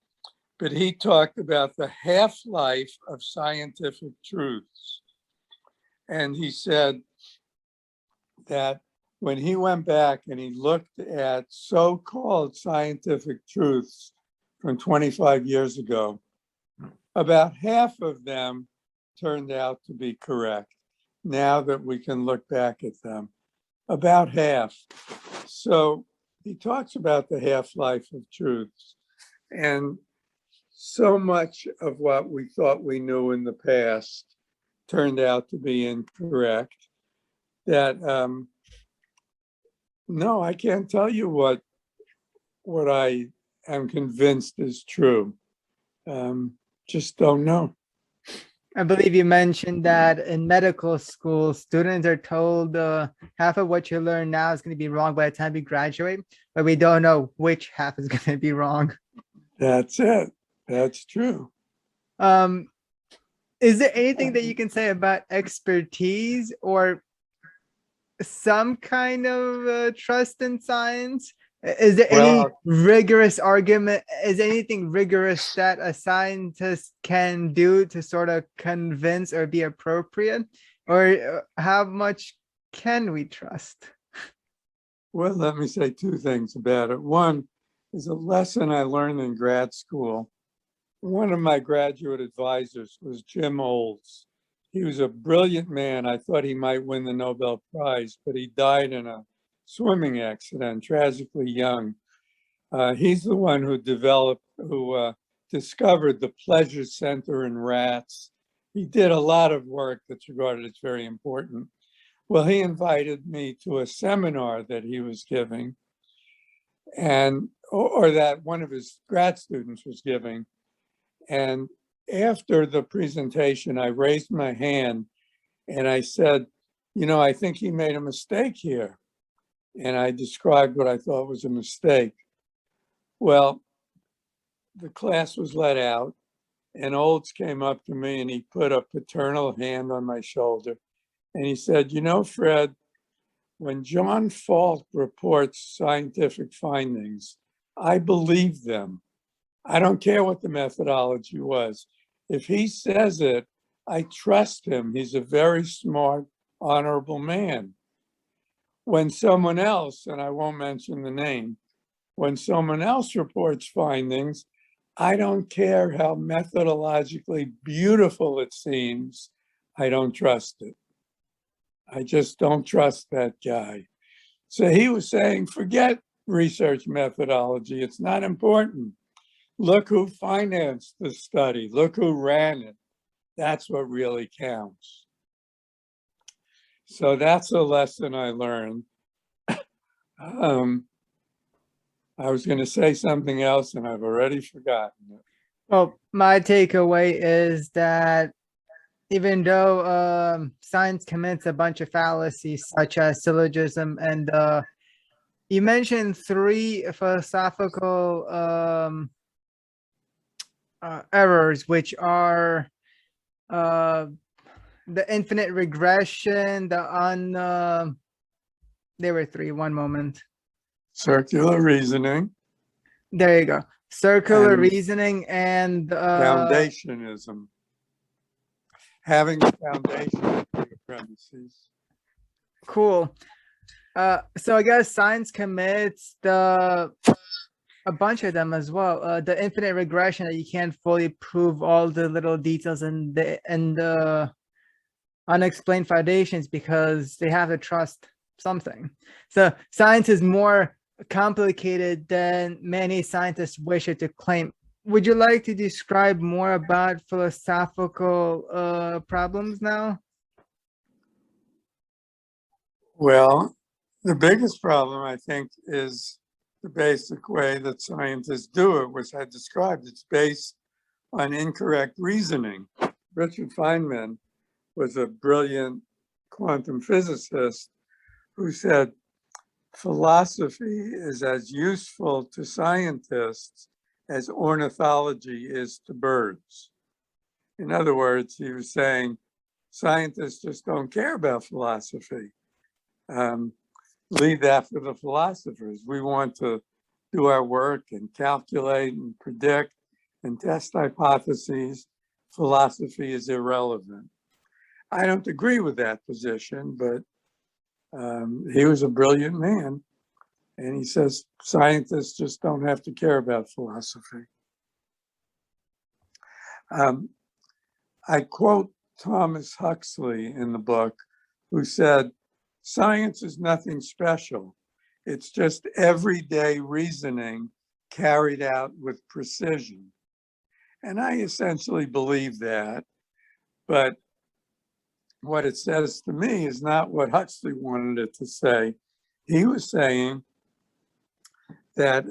but he talked about the half-life of scientific truths. And he said that when he went back and he looked at so-called scientific truths from 25 years ago, about half of them turned out to be correct. Now that we can look back at them, about half. So he talks about the half-life of truths. And so much of what we thought we knew in the past turned out to be incorrect that no, I can't tell you what I am convinced is true. Just don't know. I believe you mentioned that in medical school, students are told half of what you learn now is going to be wrong by the time we graduate, but we don't know which half is going to be wrong. That's it. That's true. Is there anything that you can say about expertise or some kind of trust in science? Is there any rigorous argument? Is there anything rigorous that a scientist can do to sort of convince or be appropriate? Or how much can we trust? Well, let me say two things about it. One is a lesson I learned in grad school. One of my graduate advisors was Jim Olds. He was a brilliant man. I thought he might win the Nobel Prize, but he died in a swimming accident, tragically young. He's the one who discovered the pleasure center in rats. He did a lot of work that's regarded as very important. Well, he invited me to a seminar that he was giving, or that one of his grad students was giving. And after the presentation, I raised my hand and I said, I think he made a mistake here. And I described what I thought was a mistake. Well, the class was let out and Olds came up to me and he put a paternal hand on my shoulder. And he said, Fred, when John Falk reports scientific findings, I believe them. I don't care what the methodology was. If he says it, I trust him. He's a very smart, honorable man. When someone else, and I won't mention the name, when someone else reports findings, I don't care how methodologically beautiful it seems, I don't trust it. I just don't trust that guy. So he was saying, forget research methodology, it's not important. Look who financed the study, look who ran it. That's what really counts. So that's a lesson I learned. I was going to say something else and I've already forgotten it. Well, my takeaway is that even though science commits a bunch of fallacies such as syllogism, and you mentioned 3 philosophical errors, which are the infinite regression, there were 3, one moment. Circular reasoning. There you go. Circular And reasoning and foundationism. Having a foundation for your premises. Cool. So I guess science commits a bunch of them as well. The infinite regression, that you can't fully prove all the little details and the unexplained foundations because they have to trust something. So science is more complicated than many scientists wish it to claim. Would you like to describe more about philosophical problems now? Well, the biggest problem, I think, is the basic way that scientists do it, which I described. It's based on incorrect reasoning. Richard Feynman was a brilliant quantum physicist who said, philosophy is as useful to scientists as ornithology is to birds. In other words, he was saying, scientists just don't care about philosophy. Leave that for the philosophers. We want to do our work and calculate and predict and test hypotheses. Philosophy is irrelevant. I don't agree with that position, but he was a brilliant man. And he says scientists just don't have to care about philosophy. I quote Thomas Huxley in the book, who said, science is nothing special. It's just everyday reasoning carried out with precision. And I essentially believe that, but what it says to me is not what Huxley wanted it to say. He was saying that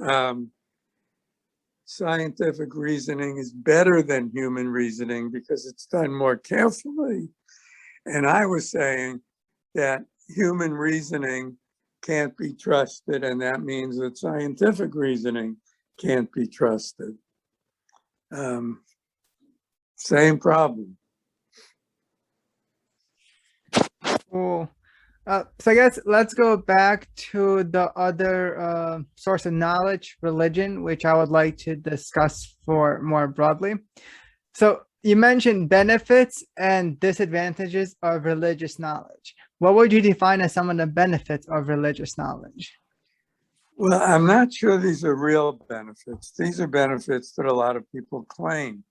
scientific reasoning is better than human reasoning because it's done more carefully. And I was saying that human reasoning can't be trusted, and that means that scientific reasoning can't be trusted. Same problem. Cool. So I guess let's go back to the other source of knowledge, religion, which I would like to discuss for more broadly. So you mentioned benefits and disadvantages of religious knowledge. What would you define as some of the benefits of religious knowledge? Well, I'm not sure these are real benefits. These are benefits that a lot of people claim.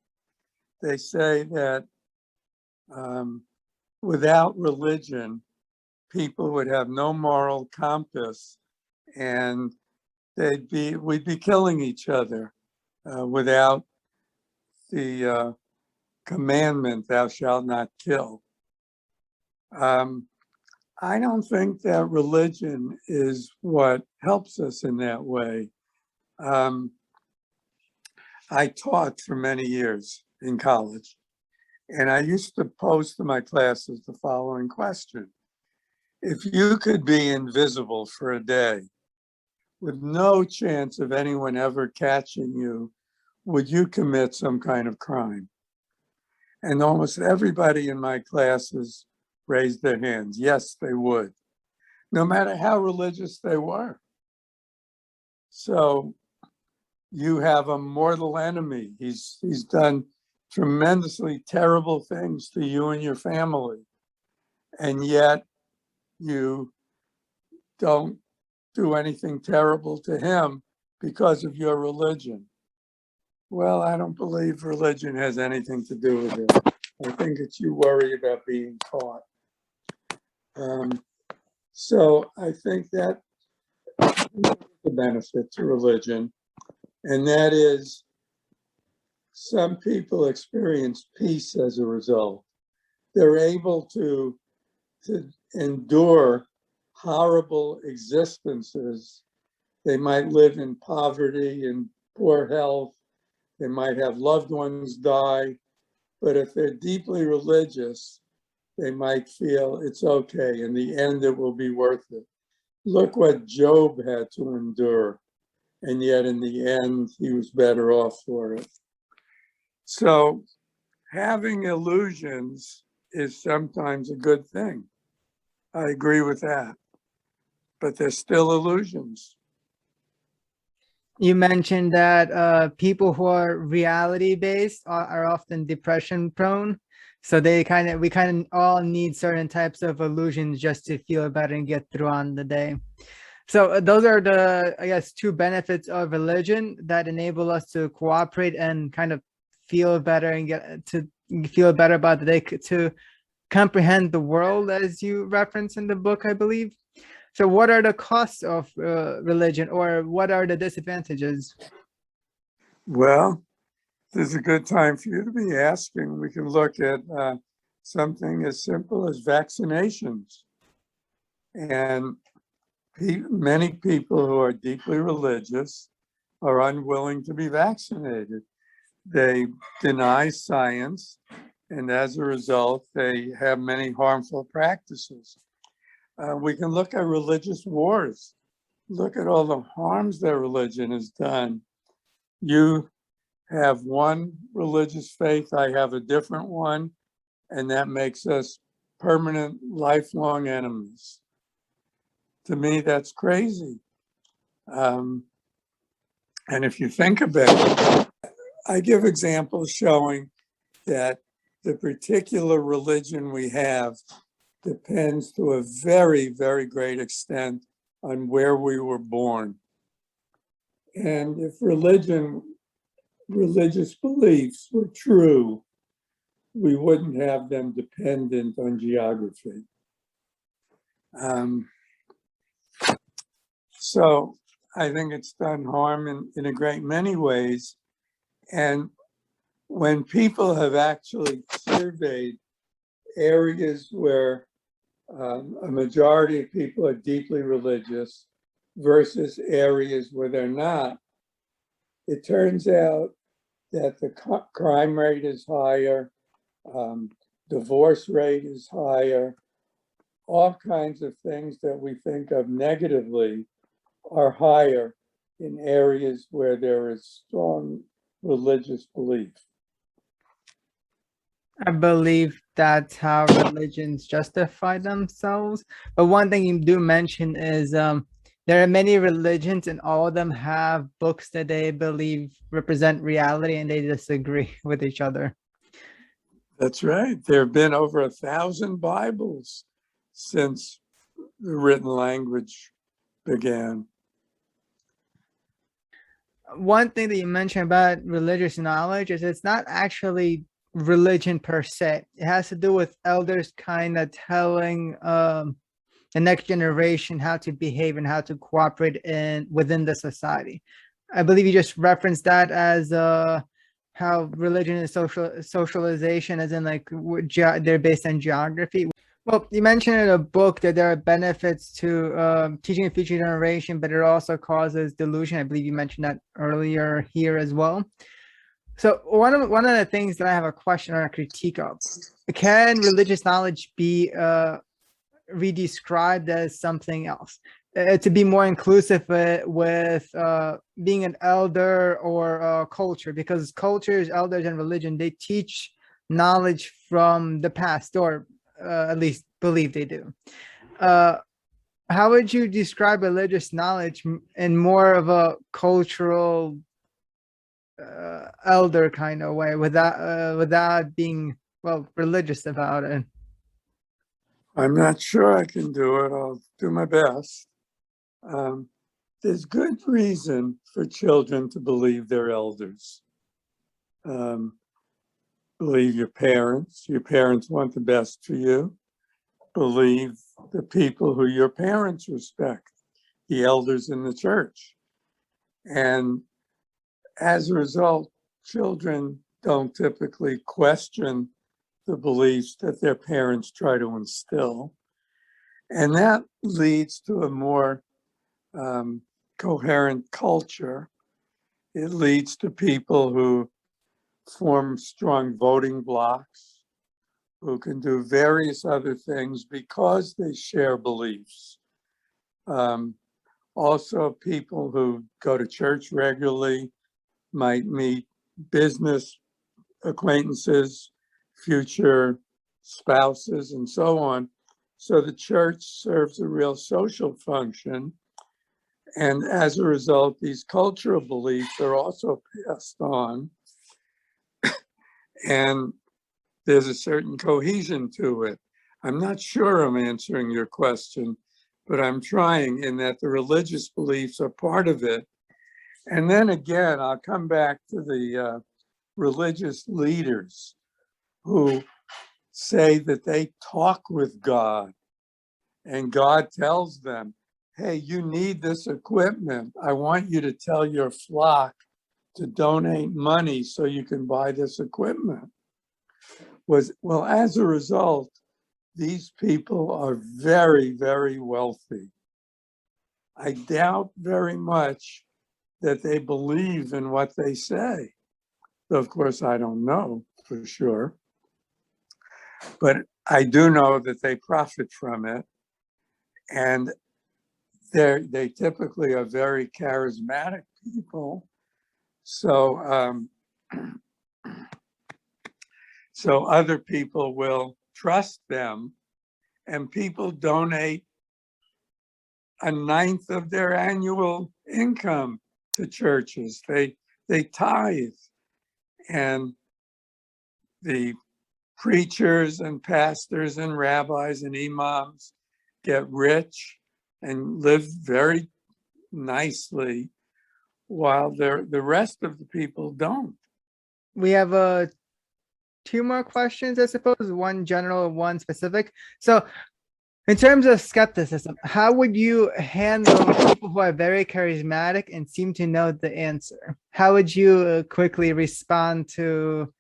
They say that without religion, people would have no moral compass, and we'd be killing each other without the commandment, thou shalt not kill. I don't think that religion is what helps us in that way. I taught for many years in college, and I used to pose to my classes the following question. If you could be invisible for a day with no chance of anyone ever catching you, would you commit some kind of crime? And almost everybody in my classes raised their hands. Yes, they would, no matter how religious they were. So you have a mortal enemy. He's done tremendously terrible things to you and your family, and yet you don't do anything terrible to him because of your religion. Well, I don't believe religion has anything to do with it. I think it's you worry about being caught. So I think that the benefit to religion, and that is some people experience peace as a result. They're able to endure horrible existences. They might live in poverty and poor health. They might have loved ones die. But if they're deeply religious, they might feel it's okay. In the end, it will be worth it. Look what Job had to endure. And yet in the end, he was better off for it. So having illusions is sometimes a good thing. I agree with that. But they're still illusions. You mentioned that people who are reality based are often depression prone. So we kind of all need certain types of illusions just to feel better and get through on the day. So those are the, I guess, two benefits of religion that enable us to cooperate and kind of feel better and get to feel better about the day, to comprehend the world, as you reference in the book, I believe. So what are the costs of religion, or what are the disadvantages? Well, this is a good time for you to be asking. We can look at something as simple as vaccinations. And many people who are deeply religious are unwilling to be vaccinated. They deny science, and as a result, they have many harmful practices. We can look at religious wars. Look at all the harms that religion has done. You have one religious faith, I have a different one, and that makes us permanent, lifelong enemies. To me, that's crazy. And if you think about it, I give examples showing that the particular religion we have depends to a very, very great extent on where we were born. And if religious beliefs were true, we wouldn't have them dependent on geography. So I think it's done harm in a great many ways. And when people have actually surveyed areas where a majority of people are deeply religious versus areas where they're not, it turns out that the crime rate is higher, divorce rate is higher, all kinds of things that we think of negatively are higher in areas where there is strong religious belief. I believe that's how religions justify themselves. But one thing you do mention is there are many religions, and all of them have books that they believe represent reality, and they disagree with each other. That's right. There have been over 1,000 Bibles since the written language began. One thing that you mentioned about religious knowledge is it's not actually religion per se. It has to do with elders kind of telling the next generation how to behave and how to cooperate within the society. I believe you just referenced that as how religion is socialization, as in like they're based on geography. Well, you mentioned in a book that there are benefits to teaching a future generation, but it also causes delusion. I believe you mentioned that earlier here as well. So one of the things that I have a question or a critique of, can religious knowledge be redescribed as something else? To be more inclusive with being an elder or culture, because cultures, elders, and religion, they teach knowledge from the past, or at least believe they do. How would you describe religious knowledge in more of a cultural elder kind of way without being, well, religious about it? I'm not sure I can do it. I'll do my best. There's good reason for children to believe their elders. Believe your parents. Your parents want the best for you. Believe the people who your parents respect, the elders in the church. And as a result, children don't typically question the beliefs that their parents try to instill. And that leads to a more coherent culture. It leads to people who form strong voting blocs, who can do various other things because they share beliefs. Also, people who go to church regularly might meet business acquaintances, future spouses, and so on. So the church serves a real social function. And as a result, these cultural beliefs are also passed on. And there's a certain cohesion to it. I'm not sure I'm answering your question, but I'm trying, in that the religious beliefs are part of it. And then again, I'll come back to the religious leaders who say that they talk with God, and God tells them, hey, you need this equipment. I want you to tell your flock to donate money so you can buy this equipment. Well, as a result, these people are very, very wealthy. I doubt very much that they believe in what they say. Of course, I don't know for sure, but I do know that they profit from it. And they typically are very charismatic people. So, so other people will trust them, and people donate a ninth of their annual income to churches. They tithe, and the preachers and pastors and rabbis and imams get rich and live very nicely, while the rest of the people don't. We have two more questions, I suppose, one general and one specific. So in terms of skepticism, how would you handle people who are very charismatic and seem to know the answer? How would you quickly respond to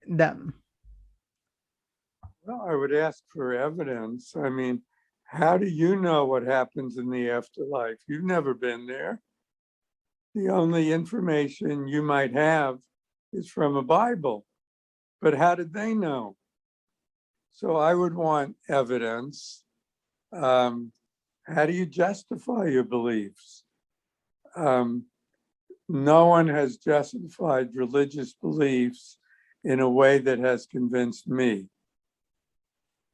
them? Well, I would ask for evidence. I mean, how do you know what happens in the afterlife? You've never been there. The only information you might have is from a Bible. But how did they know? So I would want evidence. How do you justify your beliefs? No one has justified religious beliefs in a way that has convinced me.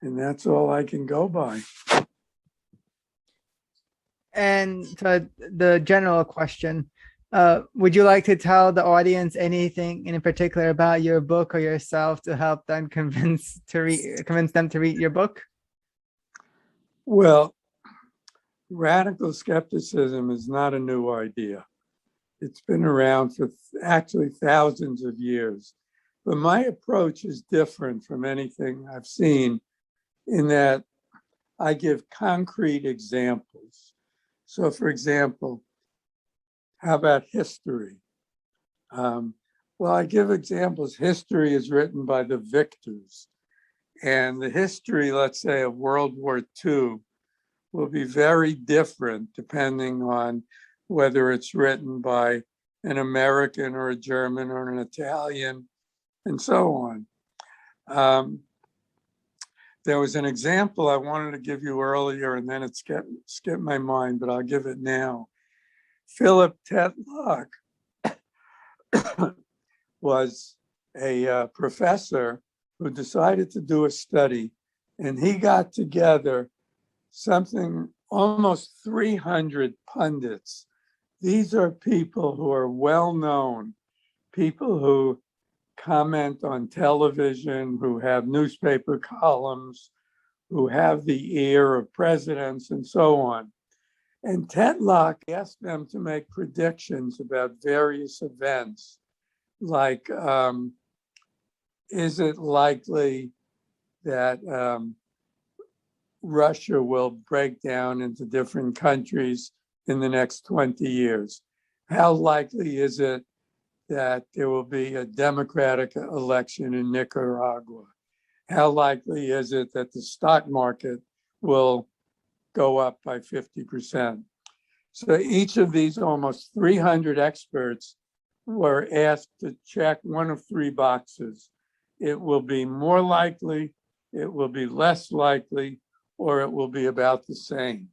And that's all I can go by. And so the general question, would you like to tell the audience anything in particular about your book or yourself to help them convince them to read your book? Well, radical skepticism is not a new idea. It's been around for actually thousands of years. But my approach is different from anything I've seen, in that I give concrete examples. So for example, how about history? Well, I give examples. History is written by the victors. And the history, let's say, of World War II will be very different depending on whether it's written by an American or a German or an Italian, and so on. There was an example I wanted to give you earlier, and then it skipped my mind, but I'll give it now. Philip Tetlock was a professor who decided to do a study, and he got together something almost 300 pundits. These are people who are well known people who comment on television, who have newspaper columns, who have the ear of presidents and so on. And Tetlock asked them to make predictions about various events, like is it likely that Russia will break down into different countries in the next 20 years? How likely is it that there will be a democratic election in Nicaragua? How likely is it that the stock market will go up by 50%? So each of these almost 300 experts were asked to check one of three boxes. It will be more likely, it will be less likely, or it will be about the same.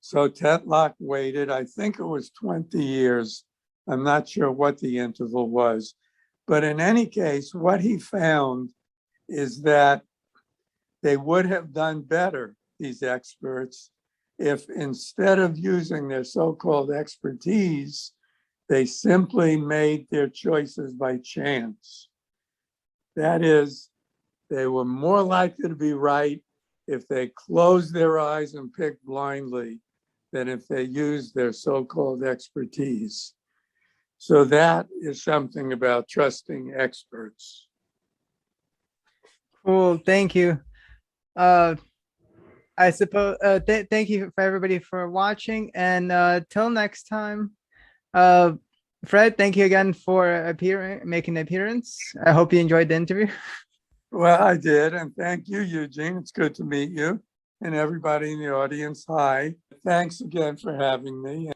So Tetlock waited, I think it was 20 years. I'm not sure what the interval was. But in any case, what he found is that they would have done better, these experts, if instead of using their so-called expertise, they simply made their choices by chance. That is, they were more likely to be right if they closed their eyes and picked blindly than if they used their so-called expertise. So that is something about trusting experts. Cool. Thank you. I suppose, thank you for everybody for watching, and till next time. Fred, thank you again for making an appearance. I hope you enjoyed the interview. Well, I did, and thank you, Eugene. It's good to meet you, and everybody in the audience. Hi. Thanks again for having me.